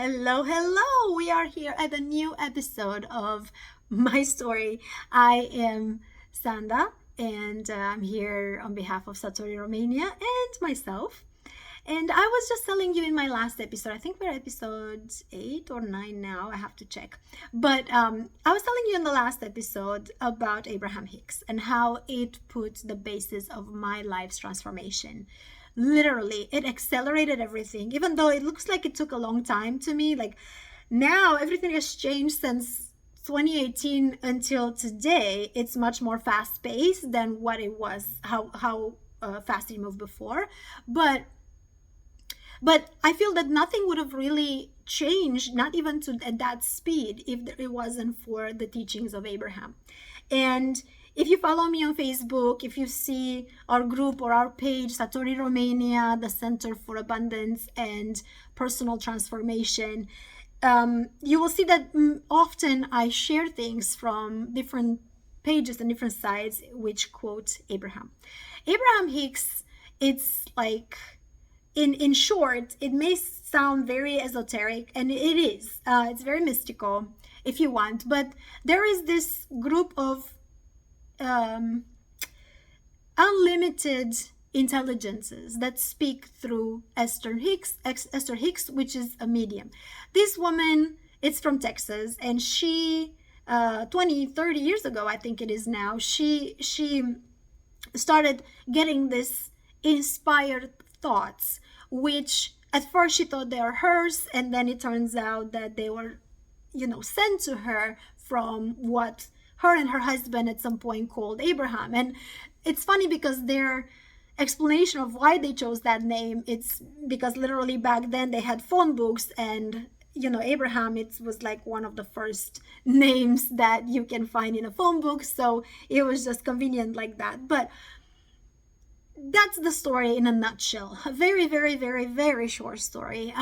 Hello, hello. We are here at a new episode of my story. I am Sanda, and I'm here on behalf of Satori Romania and myself. And I was just telling you in my last episode, I think we're episode 8 or 9 now, I have to check. But I was telling you in the last episode about Abraham Hicks and how it put the basis of my life's transformation. Literally, it accelerated everything, even though it looks like it took a long time to me. Like now, everything has changed since 2018 until today. It's much more fast paced than what it was, how fast it moved before. But I feel that nothing would have really changed, not even to at that speed, if it wasn't for the teachings of Abraham. And if you follow me on Facebook, if you see our group or our page, Satori Romania, the Center for Abundance and Personal Transformation, you will see that often I share things from different pages and different sites which quote Abraham. Abraham Hicks, it's like, in short, it may sound very esoteric, and it is. It's very mystical, if you want. But there is this group of unlimited intelligences that speak through Esther Hicks, which is a medium. This woman, it's from Texas, and she 20-30 years ago, I think it is now, she started getting this inspired thoughts, which at first she thought they were hers, and then it turns out that they were, sent to her from what her and her husband at some point called Abraham. And it's funny because their explanation of why they chose that name, it's because literally back then they had phone books, and Abraham, it was like one of the first names that you can find in a phone book, so it was just convenient like that. But that's the story in a nutshell. A very, very, very, very short story.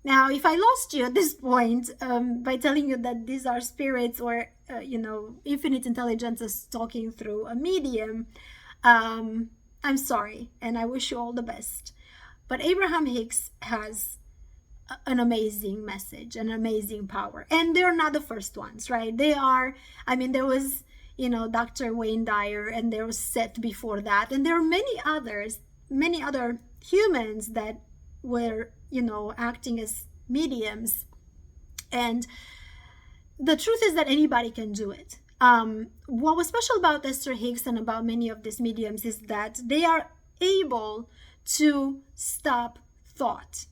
Now, if I lost you at this point by telling you that these are spirits or, infinite intelligences talking through a medium, I'm sorry, and I wish you all the best. But Abraham Hicks has an amazing message, an amazing power. And they're not the first ones, right? There was Dr. Wayne Dyer, and there was Seth before that, and there are many other humans that were, acting as mediums. And the truth is that anybody can do it. What was special about Esther Hicks and about many of these mediums is that they are able to stop thought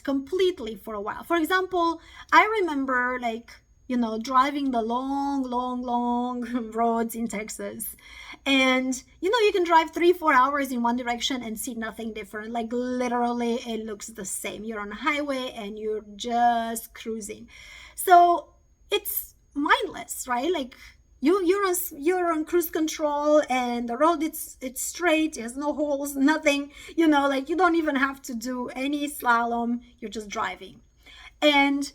completely for a while. For example, I remember driving the long roads in Texas. And, you can drive 3-4 hours in one direction and see nothing different. Like literally it looks the same. You're on a highway and you're just cruising. So it's mindless, right? Like you're on cruise control, and the road it's straight, it has no holes, nothing, you don't even have to do any slalom. You're just driving. And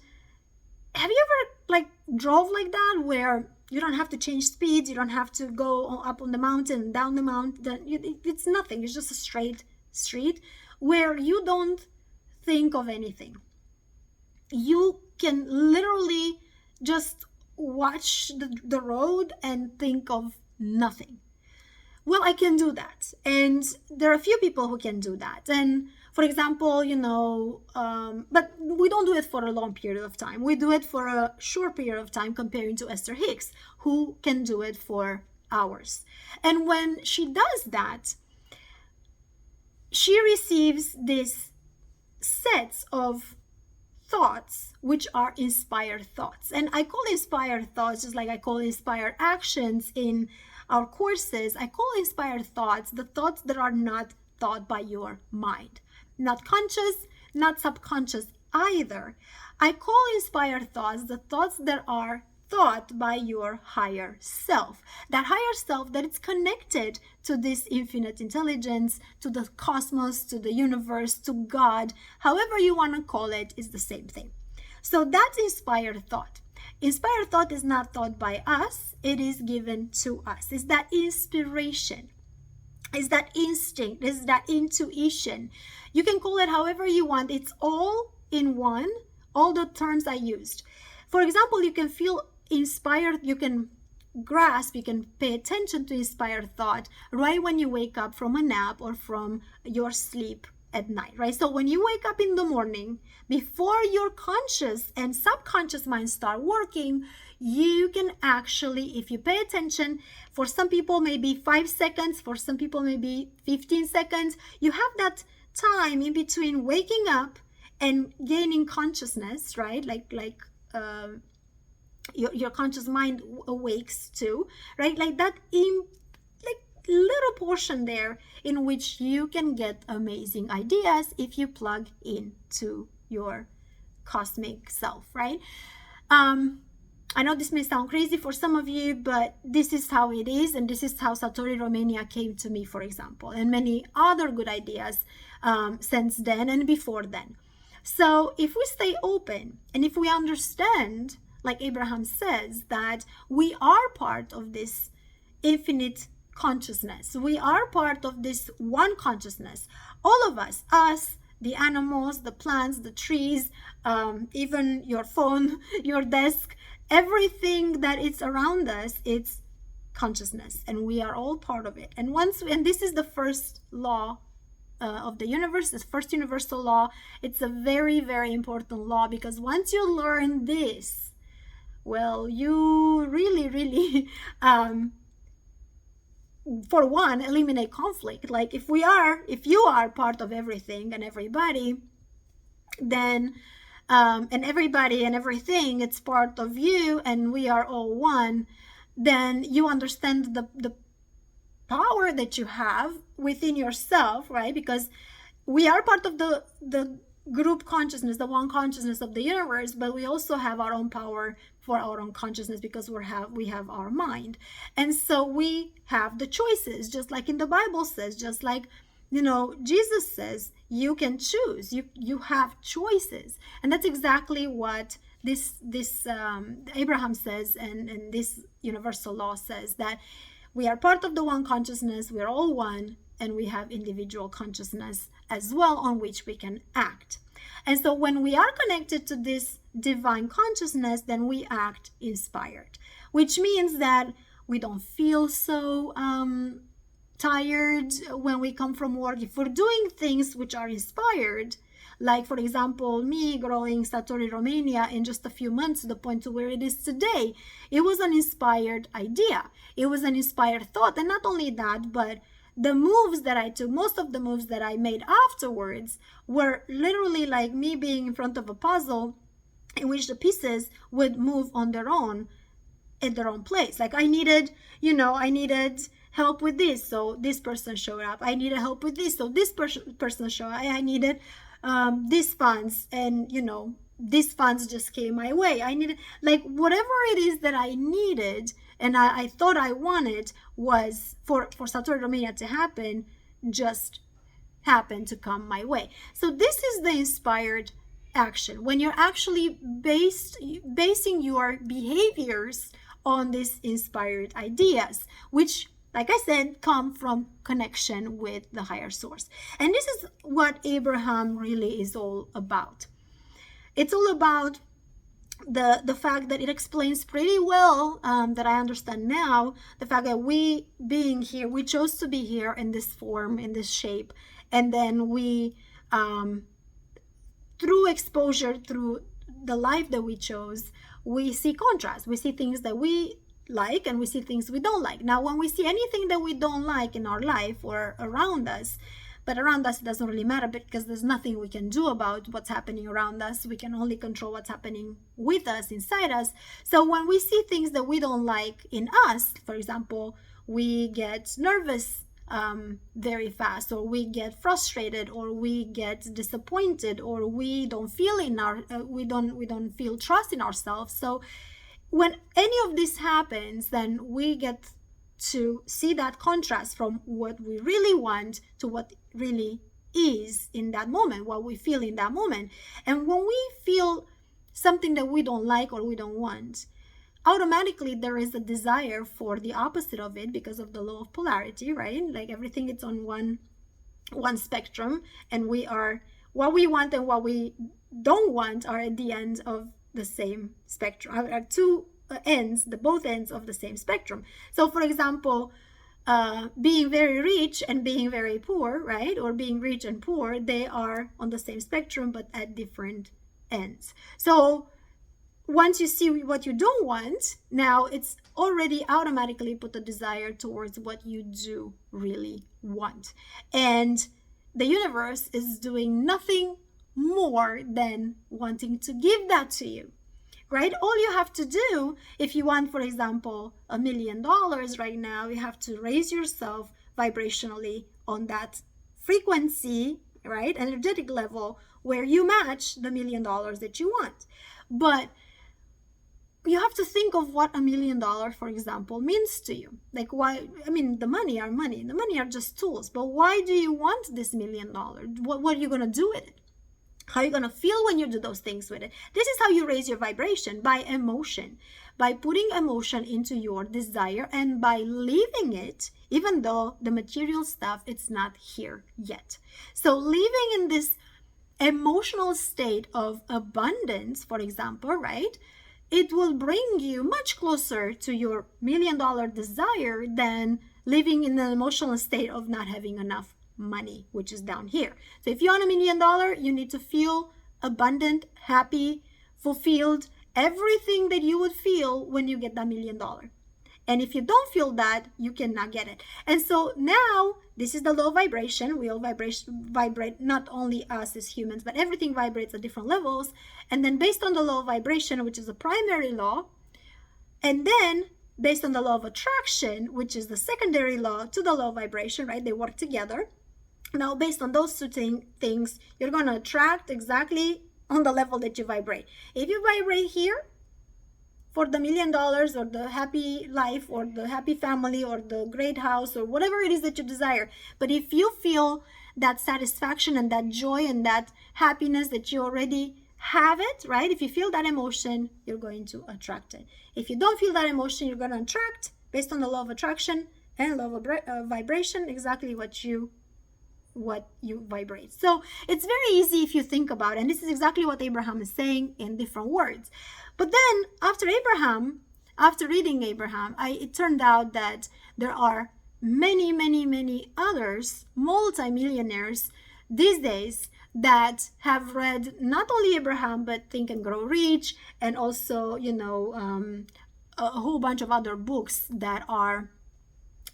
have you ever drove like that, where you don't have to change speeds, you don't have to go up on the mountain, down the mountain, it's nothing, it's just a straight street where you don't think of anything. You can literally just watch the road and think of nothing. Well, I can do that, and there are a few people who can do that. And for example, but we don't do it for a long period of time. We do it for a short period of time, comparing to Esther Hicks, who can do it for hours. And when she does that, she receives this sets of thoughts which are inspired thoughts. And I call inspired thoughts, just like I call inspired actions in our courses, I call inspired thoughts the thoughts that are not thought by your mind. Not conscious, not subconscious either. I call inspired thoughts the thoughts that are thought by your higher self. That higher self that it's connected to this infinite intelligence, to the cosmos, to the universe, to God, however you want to call it, is the same thing. So that's inspired thought. Inspired thought is not thought by us, it is given to us. It's that inspiration. It's that instinct, it's that intuition. You can call it however you want. It's all in one all the terms I used. For example, you can feel inspired, you can grasp, you can pay attention to inspired thought right when you wake up from a nap or from your sleep at night, right? So when you wake up in the morning, before your conscious and subconscious mind start working, you can actually, if you pay attention, for some people maybe 5 seconds, for some people maybe 15 seconds, you have that time in between waking up and gaining consciousness, right? Your conscious mind awakes too, right? Like that in like little portion there in which you can get amazing ideas if you plug into your cosmic self, right? I know this may sound crazy for some of you, but this is how it is, and this is how Satori Romania came to me, for example, and many other good ideas since then and before then. So if we stay open and if we understand, like Abraham says, that we are part of this infinite consciousness, we are part of this one consciousness, all of us, the animals, the plants, the trees, even your phone, your desk, everything that is around us, it's consciousness, and we are all part of it. And this is the first law of the universe, this first universal law. It's a very, very important law, because once you learn this, well, you really, really, for one, eliminate conflict. Like if you are part of everything and everybody, then and everybody and everything, it's part of you, and we are all one, then you understand the power that you have within yourself, right? Because we are part of the group consciousness, the one consciousness of the universe, but we also have our own power for our own consciousness, because we have our mind. And so we have the choices, just like in the Bible says, just like, you know, Jesus says, you can choose, you have choices. And that's exactly what this Abraham says, and this universal law says, that we are part of the one consciousness, we're all one, and we have individual consciousness as well on which we can act. And so when we are connected to this divine consciousness, then we act inspired, which means that we don't feel so tired when we come from work. If we're doing things which are inspired, like for example, me growing Satori Romania in just a few months to the point to where it is today, it was an inspired idea. It was an inspired thought. And not only that, but the moves that I took, most of the moves that I made afterwards were literally like me being in front of a puzzle in which the pieces would move on their own at their own place. Like I needed help with this, so this person showed up. I needed help with this, so this person showed up. I needed these funds, and these funds just came my way. I needed, like, whatever it is that I needed and I thought I wanted was for Satori Romania to happen, just happened to come my way. So this is the inspired action, when you're actually basing your behaviors on these inspired ideas, which, like I said, come from connection with the higher source. And this is what Abraham really is all about. It's all about the fact that it explains pretty well, that I understand now, the fact that we being here, we chose to be here in this form, in this shape, and then we, through exposure, through the life that we chose, we see contrast. We see things that we like and we see things we don't like. Now, when we see anything that we don't like in our life or around us, but around us, it doesn't really matter, because there's nothing we can do about what's happening around us. We can only control what's happening with us, inside us. So when we see things that we don't like in us, for example, we get nervous very fast, or we get frustrated, or we get disappointed, or we don't feel we don't feel trust in ourselves. So when any of this happens, then we get to see that contrast from what we really want to what really is in that moment, what we feel in that moment. And when we feel something that we don't like or we don't want, automatically there is a desire for the opposite of it, because of the law of polarity, right? Like everything is on one spectrum, and we are what we want and what we don't want are at the end of the same spectrum, are two ends, both ends of the same spectrum. So for example, being very rich and being very poor, right? Or being rich and poor, they are on the same spectrum but at different ends. So once you see what you don't want, now it's already automatically put a desire towards what you do really want. And the universe is doing nothing more than wanting to give that to you, right? All you have to do, if you want, for example, $1 million right now, you have to raise yourself vibrationally on that frequency, right? Energetic level where you match the $1 million that you want. But you have to think of what $1 million, for example, means to you. Like, why? I mean, the money are just tools. But why do you want this $1 million? What are you going to do with it? How are you going to feel when you do those things with it? This is how you raise your vibration, by emotion, by putting emotion into your desire and by leaving it, even though the material stuff, it's not here yet. So living in this emotional state of abundance, for example, right? It will bring you much closer to your $1 million desire than living in an emotional state of not having enough money, which is down here. So if you want $1 million, you need to feel abundant, happy, fulfilled, everything that you would feel when you get that $1 million. And if you don't feel that, you cannot get it. And so now, this is the low vibration. We all vibrate, not only us as humans, but everything vibrates at different levels. And then based on the low vibration, which is the primary law, and then based on the law of attraction, which is the secondary law to the low vibration, right? They work together. Now, based on those two things, you're going to attract exactly on the level that you vibrate. If you vibrate here, for the $1 million or the happy life or the happy family or the great house or whatever it is that you desire. But if you feel that satisfaction and that joy and that happiness that you already have it, right? If you feel that emotion, you're going to attract it. If you don't feel that emotion, you're going to attract, based on the law of attraction and law of vibration, exactly what you vibrate. So it's very easy if you think about it. And this is exactly what Abraham is saying in different words. But then after reading Abraham, it turned out that there are many others, multi-millionaires these days, that have read not only Abraham, but Think and Grow Rich, and also, a whole bunch of other books that are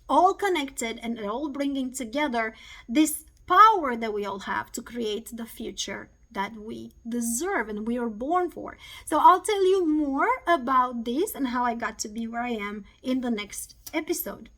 all connected and all bringing together this power that we all have to create the future that we deserve and we are born for. So I'll tell you more about this and how I got to be where I am in the next episode.